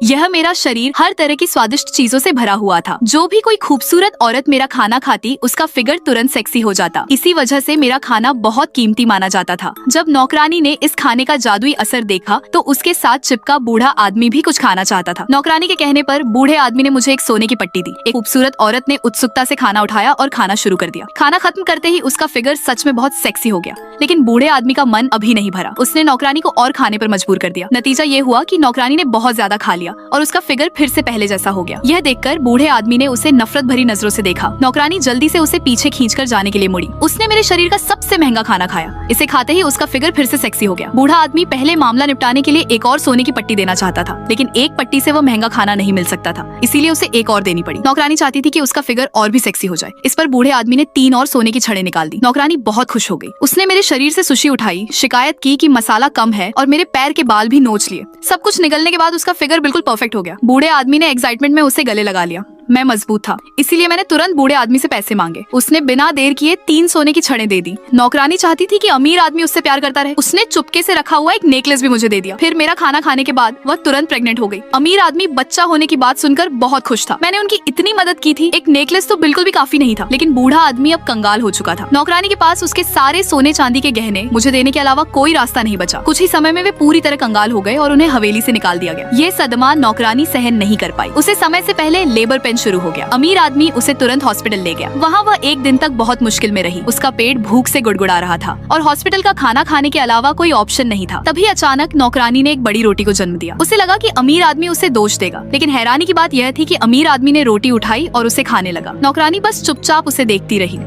यह मेरा शरीर हर तरह की स्वादिष्ट चीजों से भरा हुआ था। जो भी कोई खूबसूरत औरत मेरा खाना खाती, उसका फिगर तुरंत सेक्सी हो जाता। इसी वजह से मेरा खाना बहुत कीमती माना जाता था। जब नौकरानी ने इस खाने का जादुई असर देखा तो उसके साथ चिपका बूढ़ा आदमी भी कुछ खाना चाहता था। नौकरानी के कहने पर बूढ़े आदमी ने मुझे एक सोने की पट्टी दी। एक खूबसूरत औरत ने उत्सुकता से खाना उठाया और खाना शुरू कर दिया। खाना खत्म करते ही उसका फिगर सच में बहुत सेक्सी हो गया, लेकिन बूढ़े आदमी का मन अभी नहीं भरा। उसने नौकरानी को और खाने पर मजबूर कर दिया। नतीजा ये हुआ कि नौकरानी ने बहुत ज्यादा खा लिया और उसका फिगर फिर से पहले जैसा हो गया। यह देखकर बूढ़े आदमी ने उसे नफरत भरी नजरों से देखा। नौकरानी जल्दी से उसे पीछे खींचकर जाने के लिए मुड़ी। उसने मेरे शरीर का सबसे महंगा खाना खाया। इसे खाते ही उसका फिगर फिर से सेक्सी हो गया। बूढ़ा आदमी पहले मामला निपटाने के लिए एक और सोने की पट्टी देना चाहता था, लेकिन एक पट्टी से वो महंगा खाना नहीं मिल सकता था, इसीलिए उसे एक और देनी पड़ी। नौकरानी चाहती थी कि उसका फिगर और भी सेक्सी हो जाए। इस पर बूढ़े आदमी ने 3 और सोने की छड़ें निकाल दी। नौकरानी बहुत खुश हो गई। उसने मेरे शरीर से सुशी उठाई, शिकायत की कि मसाला कम है और मेरे पैर के बाल भी नोच लिए। सब कुछ निकलने के बाद उसका फिगर बिल्कुल परफेक्ट हो गया। बूढ़े आदमी ने एक्साइटमेंट में उसे गले लगा लिया। मैं मजबूत था, इसीलिए मैंने तुरंत बूढ़े आदमी से पैसे मांगे। उसने बिना देर किए 3 सोने की छड़ें दे दी। नौकरानी चाहती थी कि अमीर आदमी उससे प्यार करता रहे। उसने चुपके से रखा हुआ एक नेकलेस भी मुझे दे दिया। फिर मेरा खाना खाने के बाद वह तुरंत प्रेग्नेंट हो गई। अमीर आदमी बच्चा होने की बात सुनकर बहुत खुश था। मैंने उनकी इतनी मदद की थी, एक नेकलेस तो बिल्कुल भी काफी नहीं था, लेकिन बूढ़ा आदमी अब कंगाल हो चुका था। नौकरानी के पास उसके सारे सोने चांदी के गहने मुझे देने के अलावा कोई रास्ता नहीं बचा। कुछ ही समय में वे पूरी तरह कंगाल हो गए और उन्हें हवेली से निकाल दिया गया। ये सदमा नौकरानी सहन नहीं कर पाई। उसे समय से पहले लेबर पेन शुरू हो गया। अमीर आदमी उसे तुरंत हॉस्पिटल ले गया। वहाँ वह 1 दिन तक बहुत मुश्किल में रही। उसका पेट भूख से गुड़गुड़ा रहा था और हॉस्पिटल का खाना खाने के अलावा कोई ऑप्शन नहीं था। तभी अचानक नौकरानी ने एक बड़ी रोटी को जन्म दिया। उसे लगा कि अमीर आदमी उसे दोष देगा, लेकिन हैरानी की बात यह थी कि अमीर आदमी ने रोटी उठाई और उसे खाने लगा। नौकरानी बस चुपचाप उसे देखती रही।